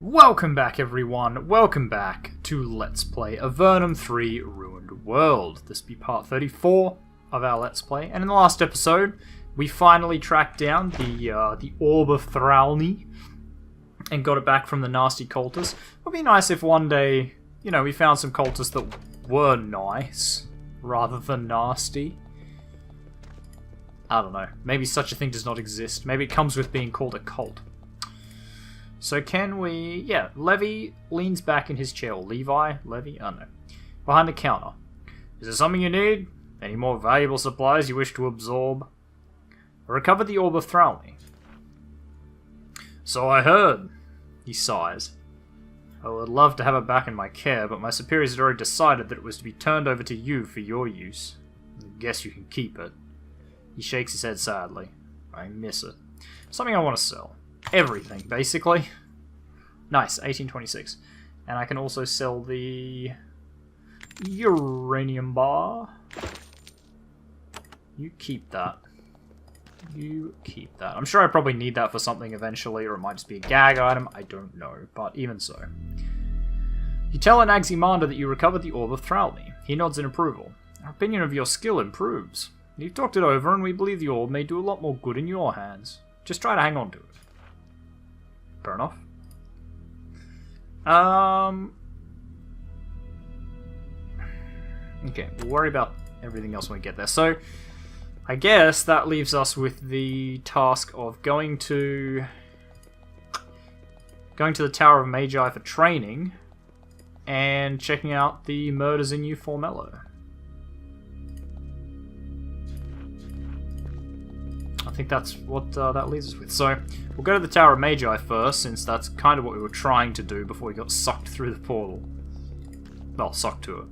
Welcome back everyone, welcome back to Let's Play Avernum 3 Ruined World. This will be part 34 of our Let's Play, and in the last episode we finally tracked down the Orb of Thralni and got it back from the nasty cultists. It would be nice if one day, you know, we found some cultists that were nice rather than nasty. I don't know, maybe such a thing does not exist, maybe it comes with being called a cult. So can we... yeah, Levi leans back in his chair. Or Levi? Levi? I don't know. Behind the counter. Is there something you need? Any more valuable supplies you wish to absorb? I recovered the Orb of Thralni. So I heard. He sighs. I would love to have it back in my care, but my superiors had already decided that it was to be turned over to you for your use. I guess you can keep it. He shakes his head sadly. I miss it. Something I want to sell. Everything, basically. Nice, 1826. And I can also sell the uranium bar. You keep that. You keep that. I'm sure I probably need that for something eventually, or it might just be a gag item. I don't know, but even so. You tell Anaximander that you recovered the Orb of Thralni. He nods in approval. Our opinion of your skill improves. You've talked it over, and we believe the orb may do a lot more good in your hands. Just try to hang on to it. Fair enough. Okay, we'll worry about everything else when we get there. So, I guess that leaves us with the task of going to the Tower of Magi for training and checking out the murders in New Formello. I think that's what that leaves us with. So, we'll go to the Tower of Magi first, since that's kind of what we were trying to do before we got sucked through the portal. Well, sucked to it.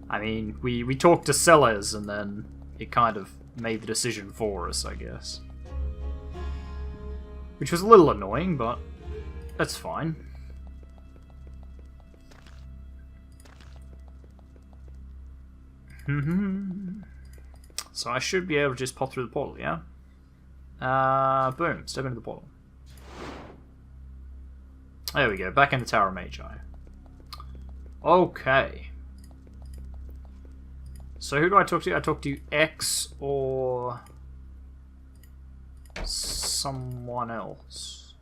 I mean, we talked to Sellers, and then it kind of made the decision for us, I guess. Which was a little annoying, but that's fine. So I should be able to just pop through the portal, yeah? Boom, step into the portal. There we go, back in the Tower of Magi. Okay. So who do I talk to? I talk to X or someone else.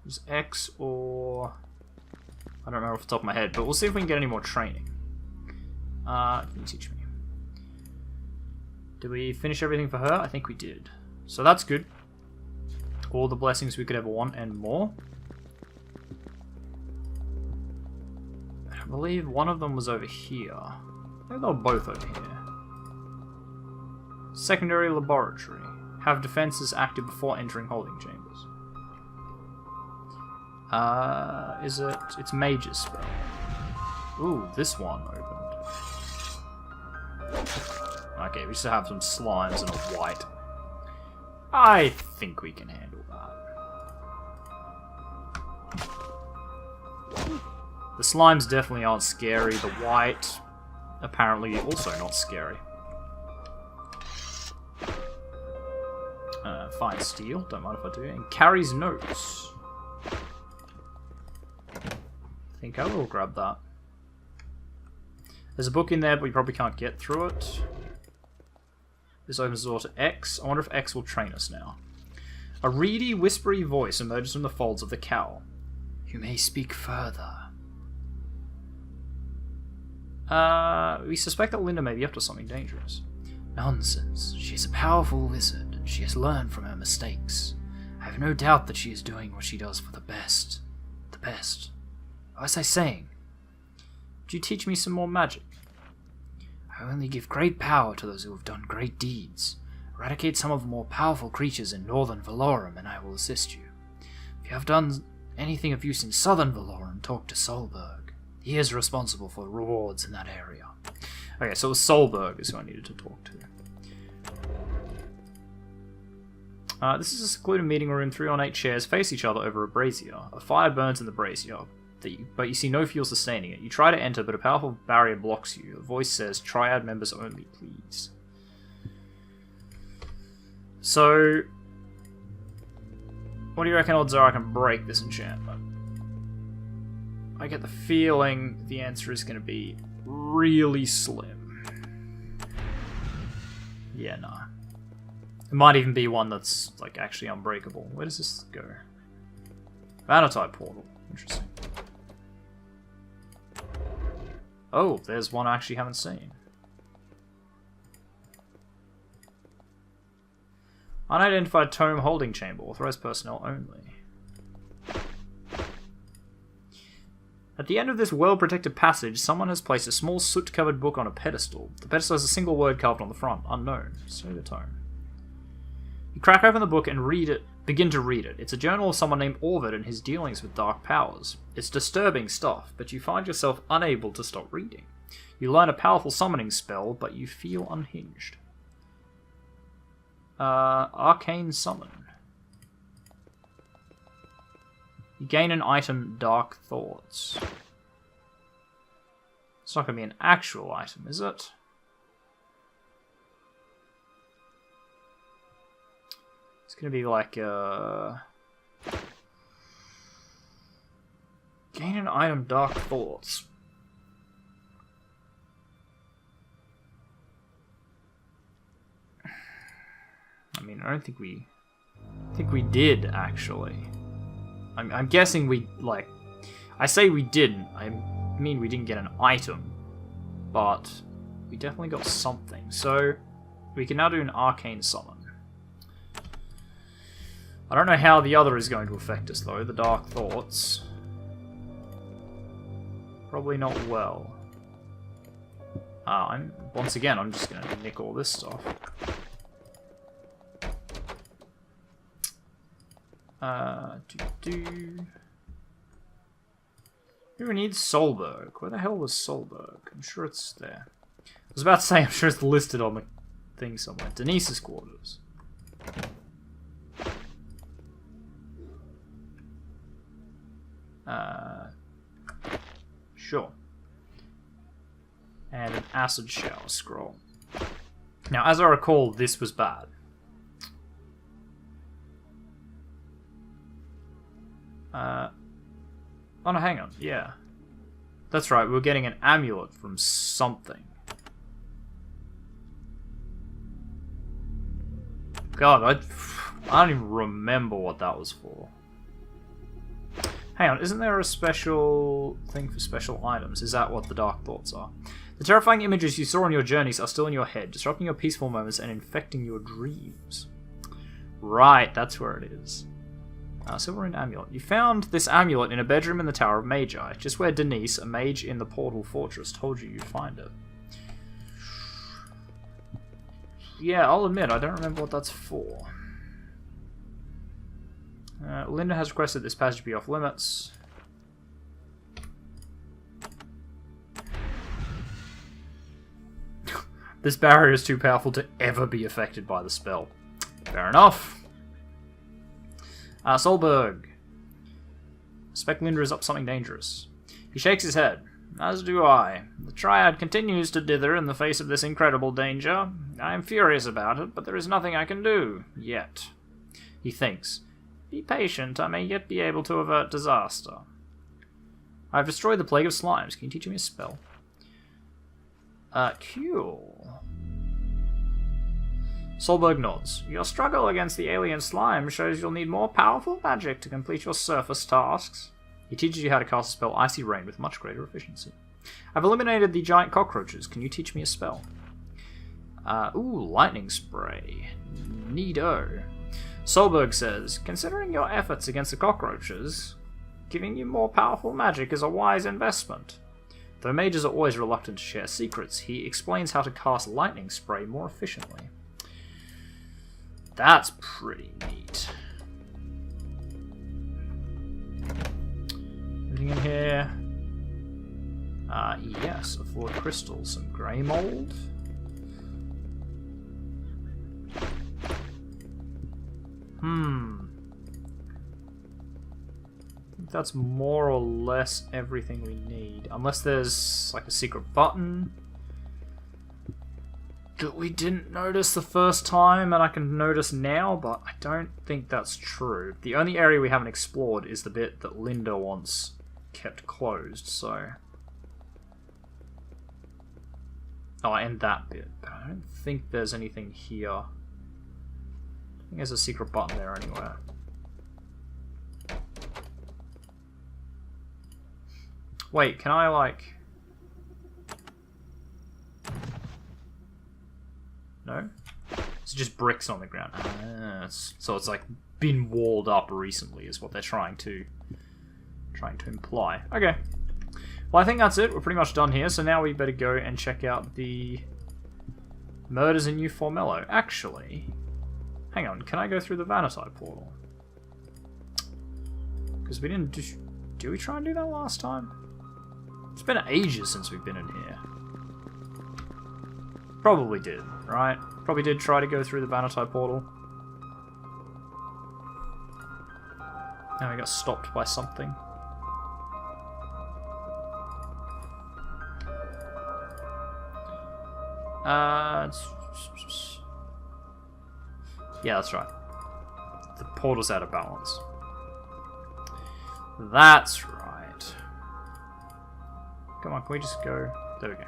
Is X or... I don't know off the top of my head, but we'll see if we can get any more training. Can you teach me? Did we finish everything for her? I think we did. So that's good. All the blessings we could ever want and more. I believe one of them was over here. Maybe they were both over here. Secondary laboratory. Have defenses active before entering holding chambers. Is it... it's Mage's spell. Ooh, this one opened. Okay, we still have some slimes and a white. I think we can handle that. The slimes definitely aren't scary. The white, apparently also not scary. Fine steel, don't mind if I do. And carries notes. I think I will grab that. There's a book in there, but we probably can't get through it. This opens the door to X. I wonder if X will train us now. A reedy, whispery voice emerges from the folds of the cowl. You may speak further. We suspect that Linda may be up to something dangerous. Nonsense. She is a powerful wizard, and she has learned from her mistakes. I have no doubt that she is doing what she does for the best. The best. What was I saying? Would you teach me some more magic? I only give great power to those who have done great deeds. Eradicate some of the more powerful creatures in northern Valorum, and I will assist you. If you have done anything of use in southern Valorum, talk to Solberg. He is responsible for rewards in that area. Okay, so it was Solberg is who I needed to talk to. This is a secluded meeting room. 3 ornate chairs face each other over a brazier. A fire burns in the brazier, but you see no fuel sustaining it. You try to enter, but a powerful barrier blocks you. A voice says, Triad members only, please. So, what do you reckon odds are I can break this enchantment? I get the feeling the answer is going to be really slim. Yeah, no. It might even be one that's, like, actually unbreakable. Where does this go? Vanity portal. Interesting. Oh, there's one I actually haven't seen. Unidentified tome holding chamber. Authorized personnel only. At the end of this well-protected passage, someone has placed a small soot-covered book on a pedestal. The pedestal has a single word carved on the front. Unknown. So the tome. You crack open the book and read it. Begin to read it. It's a journal of someone named Orvid and his dealings with dark powers. It's disturbing stuff, but you find yourself unable to stop reading. You learn a powerful summoning spell, but you feel unhinged. Arcane Summon. You gain an item, Dark Thoughts. It's not going to be an actual item, is it? It's going to be like gain an item, Dark Thoughts. I mean, I don't think we... I think we did, actually. I'm guessing we, like... I say we didn't. I mean we didn't get an item. But we definitely got something. So, we can now do an Arcane Summon. I don't know how the other is going to affect us, though. The Dark Thoughts. Probably not well. Once again, I'm just going to nick all this stuff. Who needs Solberg? Where the hell was Solberg? I'm sure it's there. I was about to say, I'm sure it's listed on the thing somewhere. Denise's quarters. Sure. And an acid shower scroll. Now, as I recall, this was bad. Oh no, hang on. Yeah. That's right, we were getting an amulet from something. God, I don't even remember what that was for. Hang on, isn't there a special thing for special items? Is that what the Dark Thoughts are? The terrifying images you saw on your journeys are still in your head, disrupting your peaceful moments and infecting your dreams. Right, that's where it is. Silverine Amulet. You found this amulet in a bedroom in the Tower of Magi, just where Denise, a mage in the Portal Fortress, told you you'd find it. Yeah, I'll admit, I don't remember what that's for. Linda has requested this passage be off limits. This barrier is too powerful to ever be affected by the spell. Fair enough. Solberg. Suspect Linda is up to something dangerous. He shakes his head. As do I. The Triad continues to dither in the face of this incredible danger. I am furious about it, but there is nothing I can do. Yet. He thinks. Be patient, I may yet be able to avert disaster. I have destroyed the plague of slimes. Can you teach me a spell? Cool. Solberg nods. Your struggle against the alien slime shows you'll need more powerful magic to complete your surface tasks. He teaches you how to cast the spell Icy Rain with much greater efficiency. I've eliminated the giant cockroaches. Can you teach me a spell? Lightning Spray. Neato. Solberg says, considering your efforts against the cockroaches, giving you more powerful magic is a wise investment. Though mages are always reluctant to share secrets, he explains how to cast Lightning Spray more efficiently. That's pretty neat. Anything in here? Yes, a Ford Crystal, some grey mold. I think that's more or less everything we need. Unless there's like a secret button. that we didn't notice the first time and I can notice now, but I don't think that's true. The only area we haven't explored is the bit that Linda wants kept closed, so... Oh, and that bit, but I don't think there's anything here. I think there's a secret button there anywhere. Wait, can I, like... No? It's just bricks on the ground. So it's like been walled up recently is what they're trying to imply. Okay. Well, I think that's it. We're pretty much done here, so now we better go and check out the murders in New Formello. Actually, hang on. Can I go through the Vanity portal? Because we didn't... Did we try and do that last time? It's been ages since we've been in here. Probably did, right? Probably did try to go through the Vanity portal. Now we got stopped by something. Yeah, that's right. The portal's out of balance. That's right. Come on, can we just go... There we go.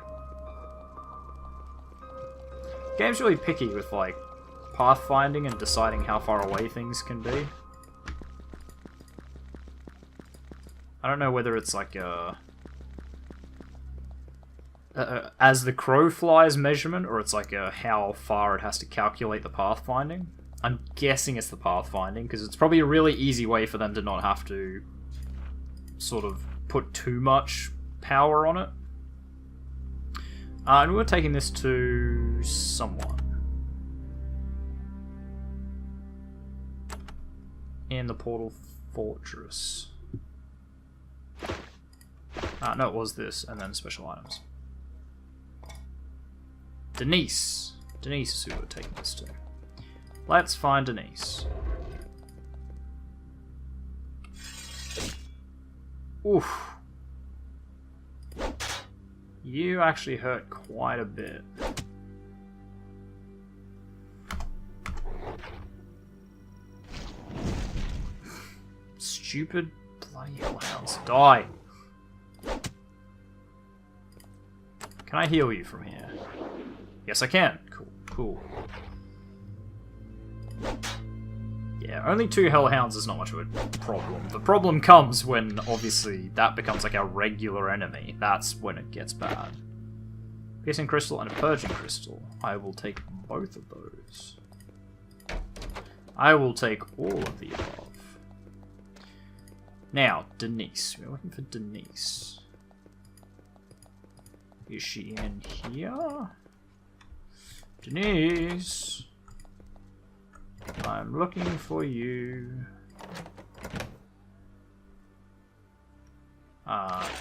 Game's really picky with, like, pathfinding and deciding how far away things can be. I don't know whether it's like a... as the crow flies measurement, or it's like a how far it has to calculate the pathfinding. I'm guessing it's the pathfinding, because it's probably a really easy way for them to not have to sort of put too much power on it. And we're taking this to someone. In the Portal Fortress. No, it was this, and then special items. Denise. Denise is who we're taking this to. Let's find Denise. Oof. You actually hurt quite a bit. Stupid bloody hellhounds. Die! Can I heal you from here? Yes, I can. Cool, cool. Yeah, only 2 hellhounds is not much of a problem. The problem comes when, obviously, that becomes like our regular enemy. That's when it gets bad. Piercing crystal and a purging crystal. I will take both of those. I will take all of the above. Now, Denise. We're looking for Denise. Is she in here? Denise! I'm looking for you.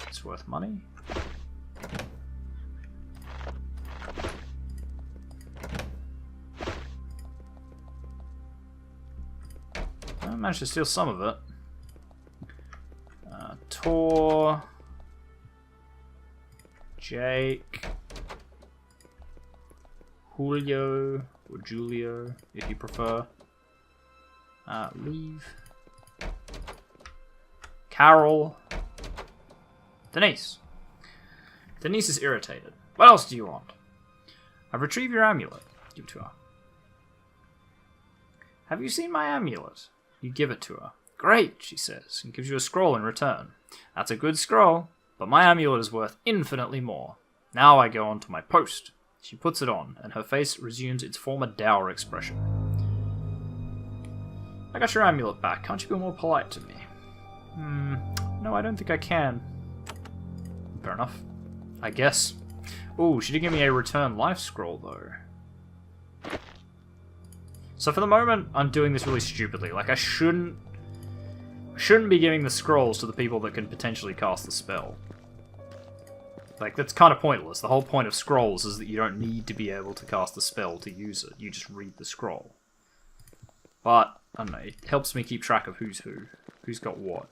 It's worth money. I managed to steal some of it. Tor. Jake. Julio. Or Julio, if you prefer. Leave. Carol. Denise. Denise is irritated. What else do you want? I've retrieved your amulet. Give it to her. Have you seen my amulet? You give it to her. Great, she says, and gives you a scroll in return. That's a good scroll, but my amulet is worth infinitely more. Now I go on to my post. She puts it on, and her face resumes its former dour expression. I got your amulet back. Can't you be more polite to me? No, I don't think I can. Fair enough. I guess. Ooh, she did give me a return life scroll, though. So for the moment, I'm doing this really stupidly. Like, I shouldn't be giving the scrolls to the people that can potentially cast the spell. Like, that's kind of pointless. The whole point of scrolls is that you don't need to be able to cast the spell to use it. You just read the scroll. But, I don't know, it helps me keep track of who's who. Who's got what.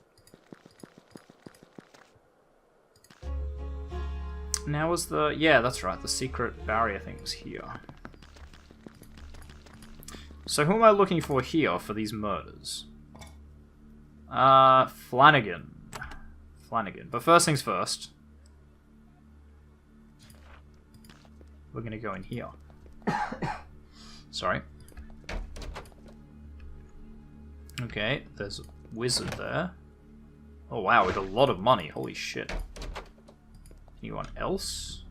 Now was the... Yeah, that's right. The secret barrier thing was here. So who am I looking for here for these murders? Flanagan. But first things first. We're gonna go in here. Sorry. Okay, there's a wizard there. Oh wow, with a lot of money. Holy shit. Anyone else?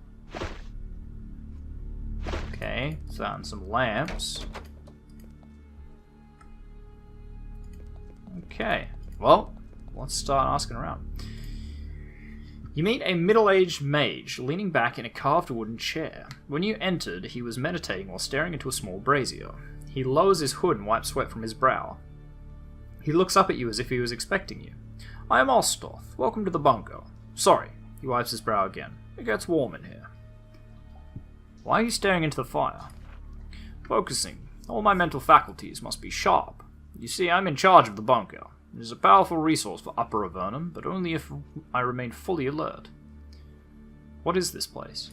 Okay, found some lamps. Okay, well, let's start asking around. You meet a middle-aged mage leaning back in a carved wooden chair. When you entered, he was meditating while staring into a small brazier. He lowers his hood and wipes sweat from his brow. He looks up at you as if he was expecting you. I am Ostoth. Welcome to the bunker. Sorry. He wipes his brow again. It gets warm in here. Why are you staring into the fire? Focusing. All my mental faculties must be sharp. You see, I'm in charge of the bunker. It is a powerful resource for Upper Avernum, but only if I remain fully alert. What is this place?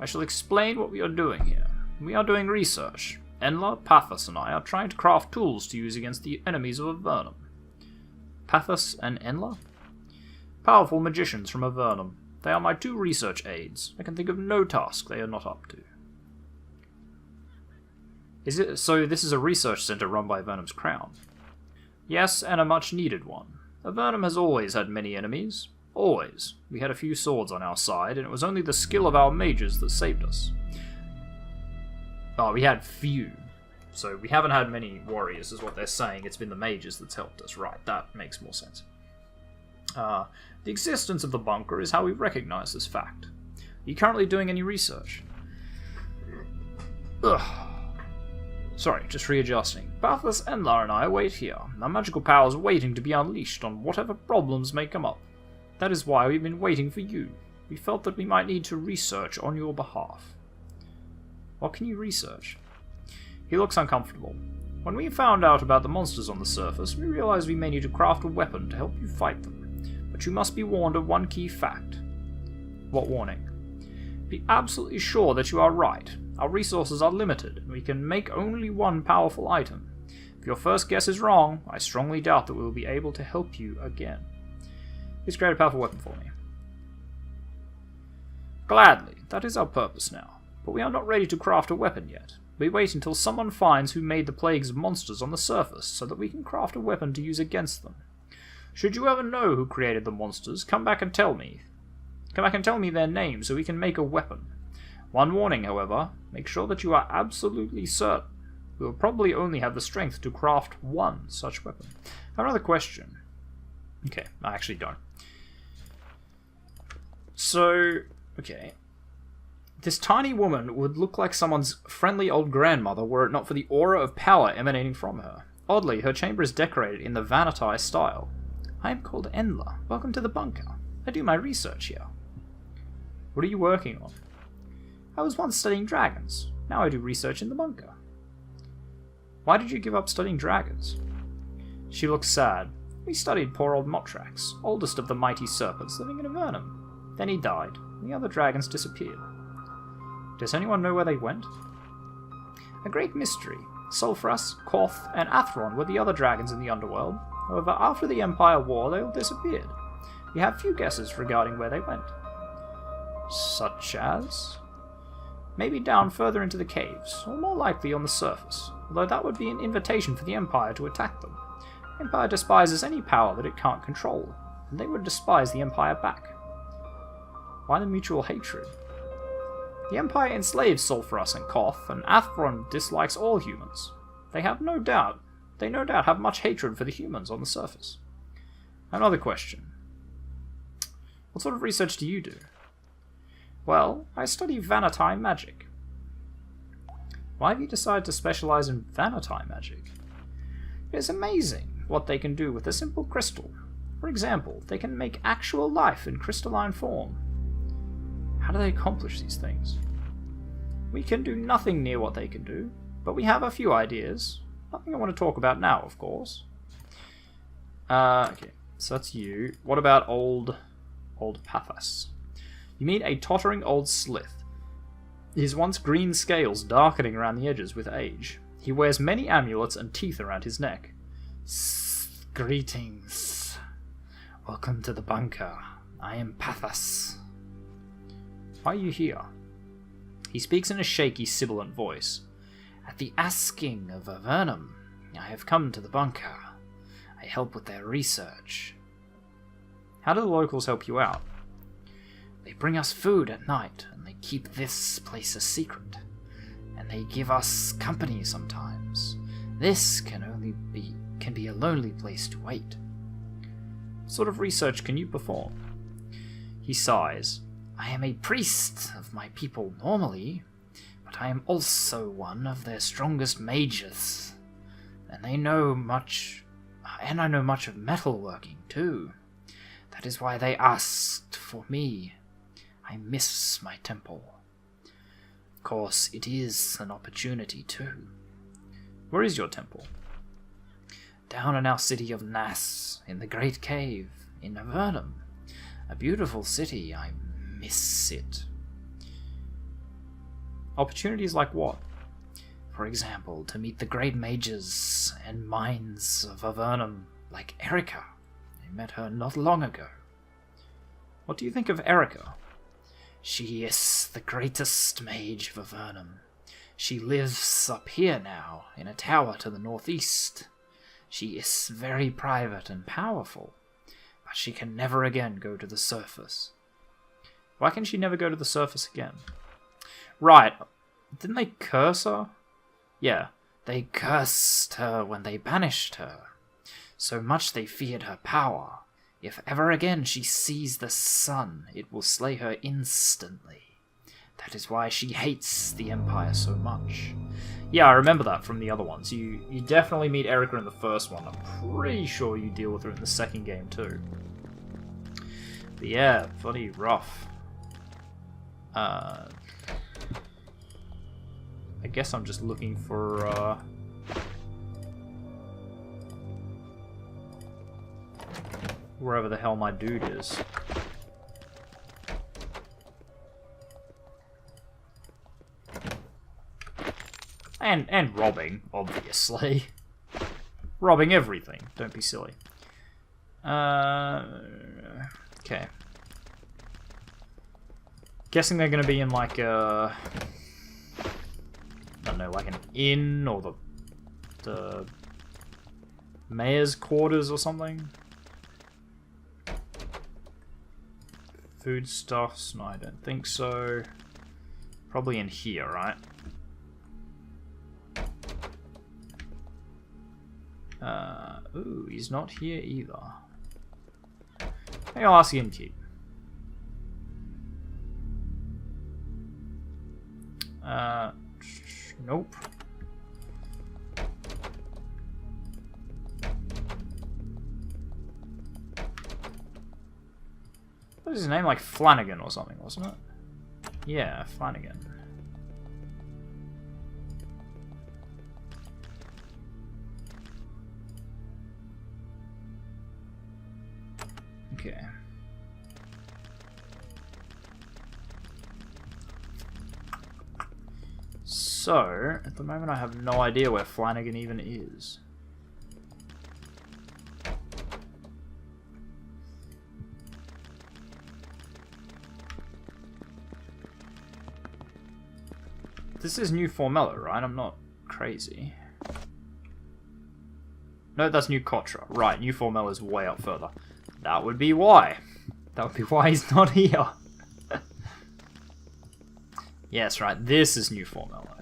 I shall explain what we are doing here. We are doing research. Enla, Pathos, and I are trying to craft tools to use against the enemies of Avernum. Pathos and Enla? Powerful magicians from Avernum. They are my 2 research aides. I can think of no task they are not up to. So this is a research center run by Avernum's crown? Yes, and a much-needed one. Avernum has always had many enemies. Always. We had a few swords on our side, and it was only the skill of our mages that saved us. Oh, we had few. So we haven't had many warriors, is what they're saying. It's been the mages that's helped us. Right, that makes more sense. The existence of the bunker is how we recognize this fact. Are you currently doing any research? Ugh. Sorry, just readjusting. Pathos, Enla, and I wait here. Our magical powers waiting to be unleashed on whatever problems may come up. That is why we've been waiting for you. We felt that we might need to research on your behalf. What can you research? He looks uncomfortable. When we found out about the monsters on the surface, we realized we may need to craft a weapon to help you fight them. But you must be warned of one key fact. What warning? Be absolutely sure that you are right. Our resources are limited, and we can make only one powerful item. If your first guess is wrong, I strongly doubt that we will be able to help you again. Please create a powerful weapon for me. Gladly, that is our purpose now. But we are not ready to craft a weapon yet. We wait until someone finds who made the plagues of monsters on the surface, so that we can craft a weapon to use against them. Should you ever know who created the monsters, come back and tell me. Come back and tell me their names so we can make a weapon. One warning, however, make sure that you are absolutely certain. We will probably only have the strength to craft one such weapon. I have another question. Okay, I actually don't. So, okay. This tiny woman would look like someone's friendly old grandmother were it not for the aura of power emanating from her. Oddly, her chamber is decorated in the Vanatai style. I am called Enla. Welcome to the bunker. I do my research here. What are you working on? I was once studying dragons. Now I do research in the bunker. Why did you give up studying dragons? She looks sad. We studied poor old Motrax, oldest of the mighty serpents living in Avernum. Then he died, and the other dragons disappeared. Does anyone know where they went? A great mystery. Sulfuras, Koth, and Athron were the other dragons in the underworld. However, after the Empire War, they all disappeared. We have few guesses regarding where they went. Such as? Maybe down further into the caves, or more likely on the surface, although that would be an invitation for the Empire to attack them. The Empire despises any power that it can't control, and they would despise the Empire back. Why the mutual hatred? The Empire enslaves Sulfuras and Koth, and Athron dislikes all humans. They no doubt have much hatred for the humans on the surface. Another question. What sort of research do you do? Well, I study Vanatai magic. Why have you decided to specialize in Vanatai magic? It is amazing what they can do with a simple crystal. For example, they can make actual life in crystalline form. How do they accomplish these things? We can do nothing near what they can do, but we have a few ideas. Nothing I want to talk about now, of course. Okay, so that's you. What about old Pathos? You meet a tottering old slith, his once green scales darkening around the edges with age. He wears many amulets and teeth around his neck. Greetings. Welcome to the bunker. I am Pathas. Why are you here? He speaks in a shaky, sibilant voice. At the asking of Avernum, I have come to the bunker. I help with their research. How do the locals help you out? They bring us food at night, and they keep this place a secret. And they give us company sometimes. This can be a lonely place to wait. What sort of research can you perform? He sighs. I am a priest of my people normally, but I am also one of their strongest mages. And I know much of metalworking too. That is why they asked for me. I miss my temple. Of course, it is an opportunity too. Where is your temple? Down in our city of Nass, in the Great Cave, in Avernum. A beautiful city, I miss it. Opportunities like what? For example, to meet the great mages and minds of Avernum, like Erica. I met her not long ago. What do you think of Erica? She is the greatest mage of Avernum. She lives up here now, in a tower to the northeast. She is very private and powerful, but she can never again go to the surface. Why can she never go to the surface again? Right, didn't they curse her? Yeah, they cursed her when they banished her. So much they feared her power. If ever again she sees the sun, it will slay her instantly. That is why she hates the Empire so much. Yeah, I remember that from the other ones. You definitely meet Erica in the first one. I'm pretty sure you deal with her in the second game too. But yeah, bloody rough. I guess I'm just looking for wherever the hell my dude is. And robbing, obviously. Robbing everything. Don't be silly. Okay. Guessing they're going to be in like a... I don't know, like an inn or the mayor's quarters or something. Foodstuffs? No, I don't think so. Probably in here, right? Ooh, he's not here either. Maybe I'll ask the innkeep. Nope. What was his name? Like Flanagan or something, wasn't it? Yeah, Flanagan. Okay. So, at the moment I have no idea where Flanagan even is. This is New Formella, right? I'm not crazy. No, that's New Cotra. Right, New Formella is way up further. That would be why. That would be why he's not here. Yes, right, this is New Formella.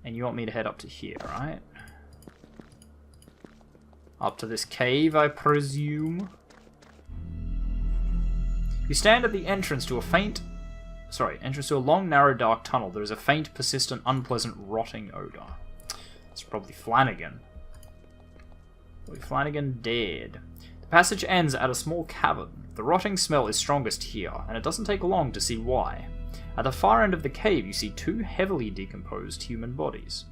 And you want me to head up to here, right? Up to this cave, I presume. You stand at the entrance to a long, narrow, dark tunnel. There is a faint, persistent, unpleasant, rotting odor. It's probably Flanagan. Probably Flanagan dead. The passage ends at a small cavern. The rotting smell is strongest here, and it doesn't take long to see why. At the far end of the cave, you see two heavily decomposed human bodies.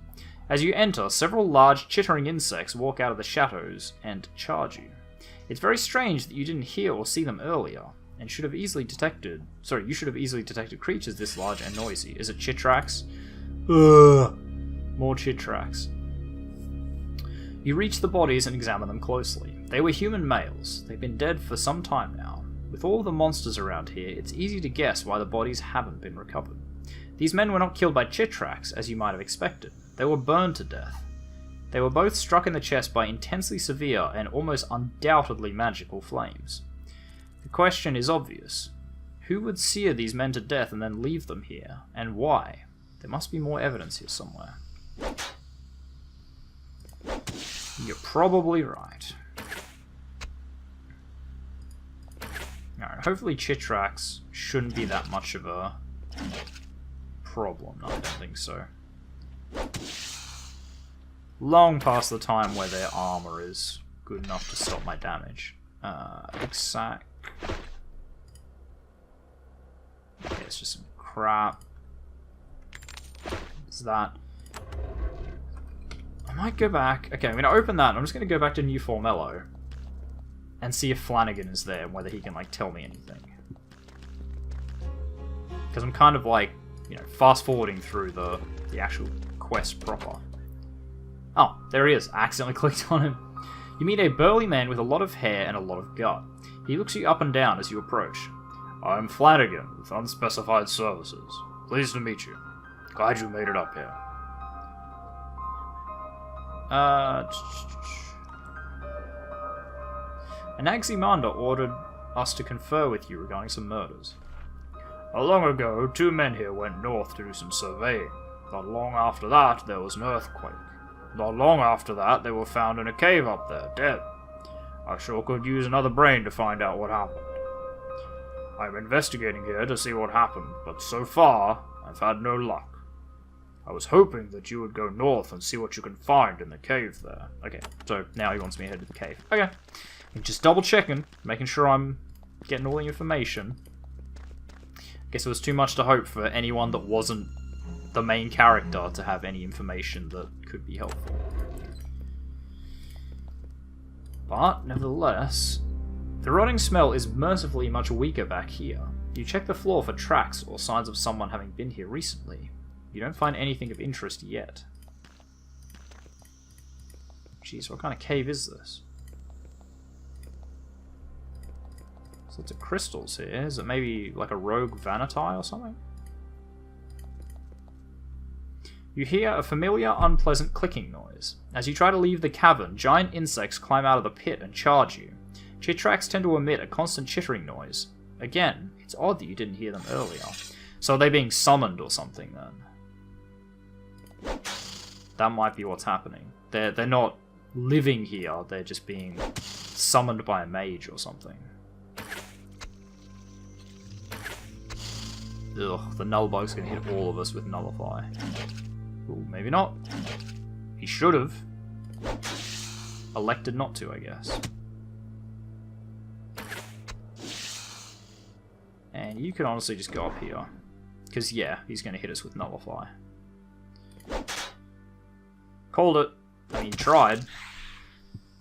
As you enter, several large, chittering insects walk out of the shadows and charge you. It's very strange that you didn't hear or see them earlier, and should have easily detected... Sorry, you should have easily detected creatures this large and noisy. Is it Chitrax? Ugh. More chit tracks. You reach the bodies and examine them closely. They were human males. They've been dead for some time now. With all the monsters around here, it's easy to guess why the bodies haven't been recovered. These men were not killed by chit tracks, as you might have expected. They were burned to death. They were both struck in the chest by intensely severe and almost undoubtedly magical flames. The question is obvious. Who would sear these men to death and then leave them here, and why? There must be more evidence here somewhere. You're probably right. Alright, hopefully chit tracks shouldn't be that much of a problem. No, I don't think so. Long past the time where their armor is good enough to stop my damage. Exact. Okay, it's just some crap. What's that? I might go back. Okay, I'm going to open that. I'm just going to go back to New Formello and see if Flanagan is there and whether he can, like, tell me anything. Because I'm kind of, like, you know, fast-forwarding through the actual quest proper. Oh, there he is. I accidentally clicked on him. You meet a burly man with a lot of hair and a lot of gut. He looks you up and down as you approach. I'm Flanagan, with Unspecified Services. Pleased to meet you. Glad you made it up here. Anaximander ordered us to confer with you regarding some murders. Long ago, 2 men here went north to do some surveying. Not long after that, there was an earthquake. Not long after that, they were found in a cave up there, dead. I sure could use another brain to find out what happened. I'm investigating here to see what happened, but so far, I've had no luck. I was hoping that you would go north and see what you can find in the cave there. Okay, so now he wants me to head to the cave. Okay. I'm just double checking, making sure I'm getting all the information. Guess it was too much to hope for anyone that wasn't the main character to have any information that could be helpful. But, nevertheless, the rotting smell is mercifully much weaker back here. You check the floor for tracks or signs of someone having been here recently. You don't find anything of interest yet. Jeez, what kind of cave is this? There's lots of crystals here. Is it maybe like a rogue Vanitai or something? You hear a familiar, unpleasant clicking noise. As you try to leave the cavern, giant insects climb out of the pit and charge you. Chit tracks tend to emit a constant chittering noise. Again, it's odd that you didn't hear them earlier. So are they being summoned or something then? That might be what's happening. They're not living here, they're just being summoned by a mage or something. Ugh, the Nullbug's gonna hit all of us with Nullify. Ooh, maybe not. He should have. Elected not to, I guess. And you can honestly just go up here. Because, yeah, he's going to hit us with Nullify. Called it. I mean, tried.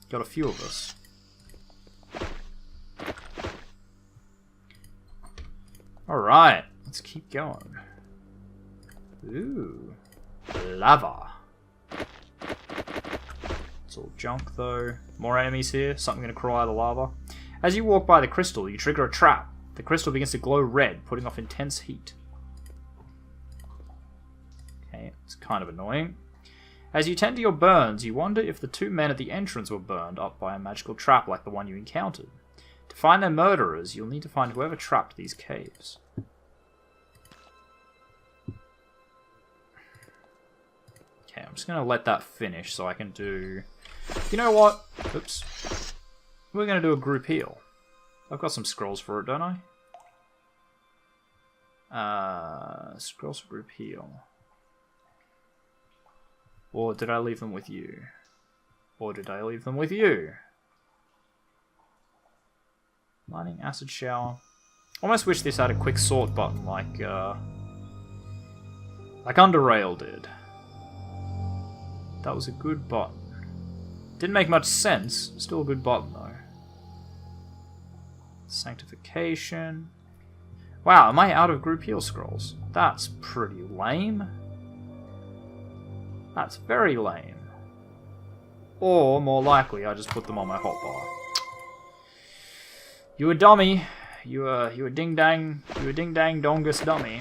Got a few of us. Alright, let's keep going. Ooh. Lava. It's all junk, though. More enemies here. Something going to crawl out of the lava. As you walk by the crystal, you trigger a trap. The crystal begins to glow red, putting off intense heat. Okay, it's kind of annoying. As you tend to your burns, you wonder if the 2 men at the entrance were burned up by a magical trap like the one you encountered. To find their murderers, you'll need to find whoever trapped these caves. Okay, I'm just going to let that finish so I can do... You know what? Oops. We're going to do a group heal. I've got some scrolls for it, don't I? Scrolls for group heal. Or did I leave them with you? Or did I leave them with you? Lightning, acid shower. Almost wish this had a quick sort button like Underrail did. That was a good button. Didn't make much sense. Still a good button though. Sanctification. Wow, am I out of group heal scrolls? That's pretty lame. That's very lame. Or, more likely, I just put them on my hotbar. You a dummy. You a ding-dang dongus dummy.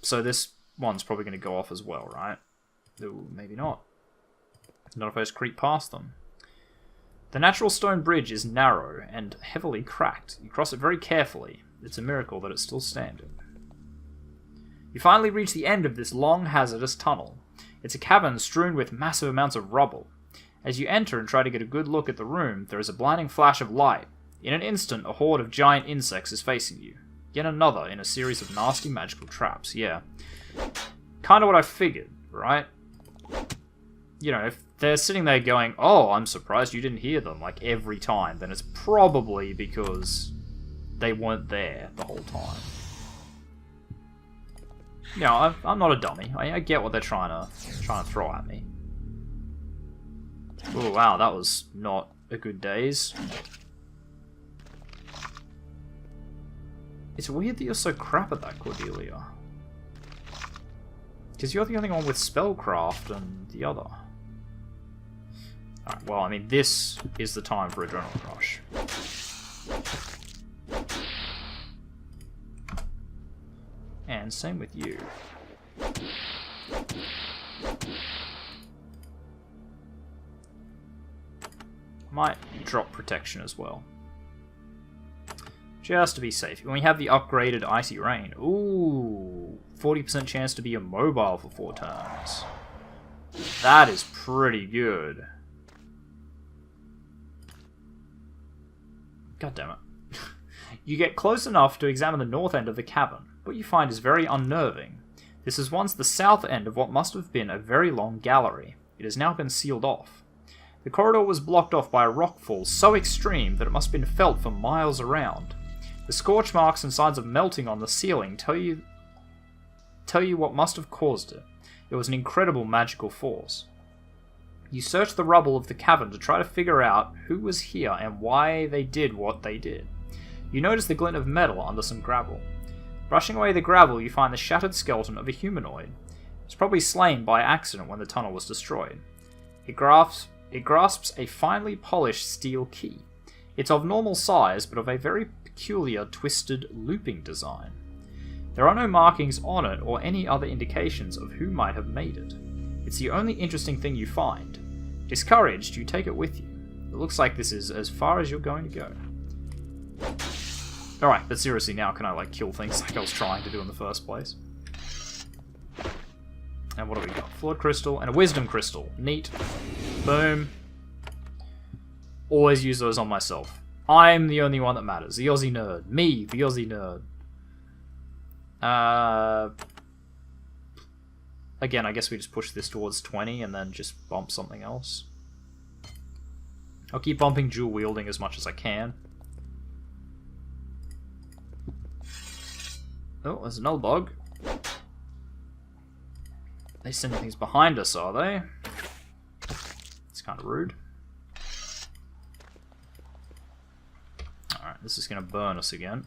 So this one's probably going to go off as well, right? Ooh, maybe not. Not if I just creep past them. The natural stone bridge is narrow and heavily cracked. You cross it very carefully. It's a miracle that it's still standing. You finally reach the end of this long, hazardous tunnel. It's a cavern strewn with massive amounts of rubble. As you enter and try to get a good look at the room, there is a blinding flash of light. In an instant, a horde of giant insects is facing you. Yet another in a series of nasty magical traps, yeah. Kinda what I figured, right? You know, if they're sitting there going, oh, I'm surprised you didn't hear them, like, every time, then it's probably because they weren't there the whole time. You know, I'm not a dummy. I get what they're trying to throw at me. Oh, wow, that was not a good daze. It's weird that you're so crap at that, Cordelia. Because you're the only one with spellcraft and the other. Alright, well, I mean, this is the time for Adrenaline Rush. And same with you. Might drop protection as well. Just to be safe. When we have the upgraded Icy Rain. Ooh, 40% chance to be immobile for 4 turns. That is pretty good. God damn it. You get close enough to examine the north end of the cavern. What you find is very unnerving. This is once the south end of what must have been a very long gallery. It has now been sealed off. The corridor was blocked off by a rockfall so extreme that it must have been felt for miles around. The scorch marks and signs of melting on the ceiling tell you what must have caused it. It was an incredible magical force. You search the rubble of the cavern to try to figure out who was here and why they did what they did. You notice the glint of metal under some gravel. Brushing away the gravel, you find the shattered skeleton of a humanoid. It was probably slain by accident when the tunnel was destroyed. It grasps a finely polished steel key. It's of normal size, but of a very peculiar, twisted, looping design. There are no markings on it or any other indications of who might have made it. It's the only interesting thing you find. Discouraged, you take it with you. It looks like this is as far as you're going to go. Alright, but seriously, now can I, like, kill things like I was trying to do in the first place? And what do we got? Flawed crystal and a wisdom crystal. Neat. Boom. Always use those on myself. I'm the only one that matters. The Aussie nerd. Me, the Aussie nerd. Again, I guess we just push this towards 20 and then just bump something else. I'll keep bumping dual wielding as much as I can. Oh, there's another bug. They sending things behind us, are they? It's kind of rude. Alright, this is going to burn us again.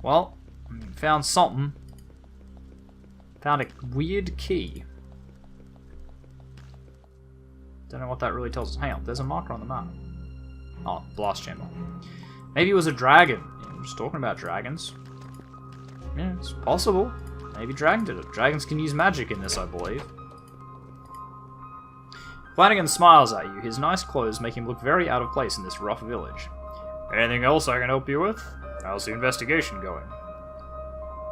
Well, found something. Found a weird key. Don't know what that really tells us. Hang on, there's a marker on the map. Oh, blast chamber. Maybe it was a dragon. Yeah, we're just talking about dragons. Yeah, it's possible. Maybe dragon did it. Dragons can use magic in this, I believe. Flanagan smiles at you. His nice clothes make him look very out of place in this rough village. Anything else I can help you with? How's the investigation going?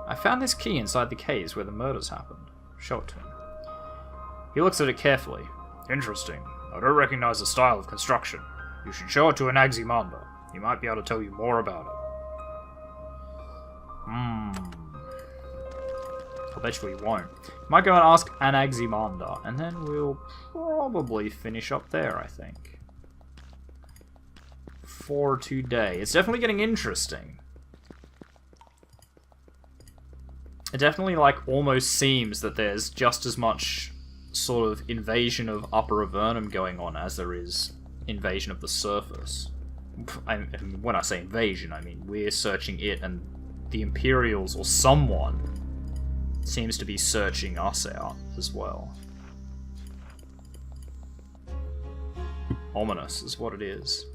I found this key inside the caves where the murders happened. Show it to him. He looks at it carefully. Interesting. I don't recognize the style of construction. You should show it to an Anaximander. He might be able to tell you more about it. I bet you he won't. Might go and ask Anaximander, and then we'll probably finish up there, I think. For today. It's definitely getting interesting. It definitely, like, almost seems that there's just as much sort of invasion of Upper Avernum going on as there is invasion of the surface. When I say invasion, I mean we're searching it, and the Imperials or someone seems to be searching us out as well. Ominous is what it is.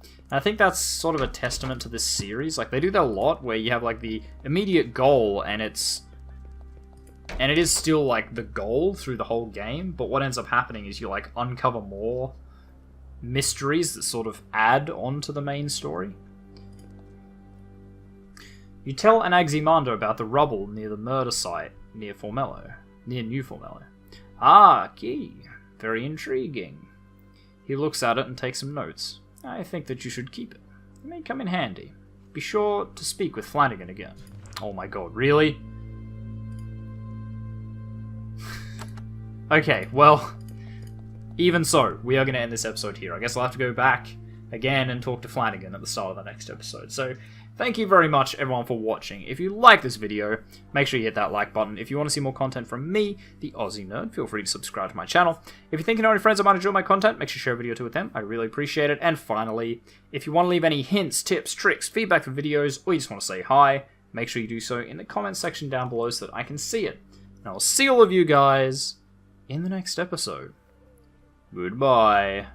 And I think that's sort of a testament to this series. Like, they do that a lot, where you have, like, the immediate goal, and it is still, like, the goal through the whole game, but what ends up happening is you, like, uncover more mysteries that sort of add on to the main story. You tell Anaximando about the rubble near the murder site near New Formello. Ah, key. Very intriguing. He looks at it and takes some notes. I think that you should keep it. It may come in handy. Be sure to speak with Flanagan again. Oh my god, really? Okay, well, even so, we are going to end this episode here. I guess I'll have to go back again and talk to Flanagan at the start of the next episode. So, thank you very much, everyone, for watching. If you like this video, make sure you hit that like button. If you want to see more content from me, the Aussie Nerd, feel free to subscribe to my channel. If you think you know any friends that might enjoy my content, make sure you share a video too with them. I really appreciate it. And finally, if you want to leave any hints, tips, tricks, feedback for videos, or you just want to say hi, make sure you do so in the comments section down below so that I can see it. And I'll see all of you guys in the next episode. Goodbye.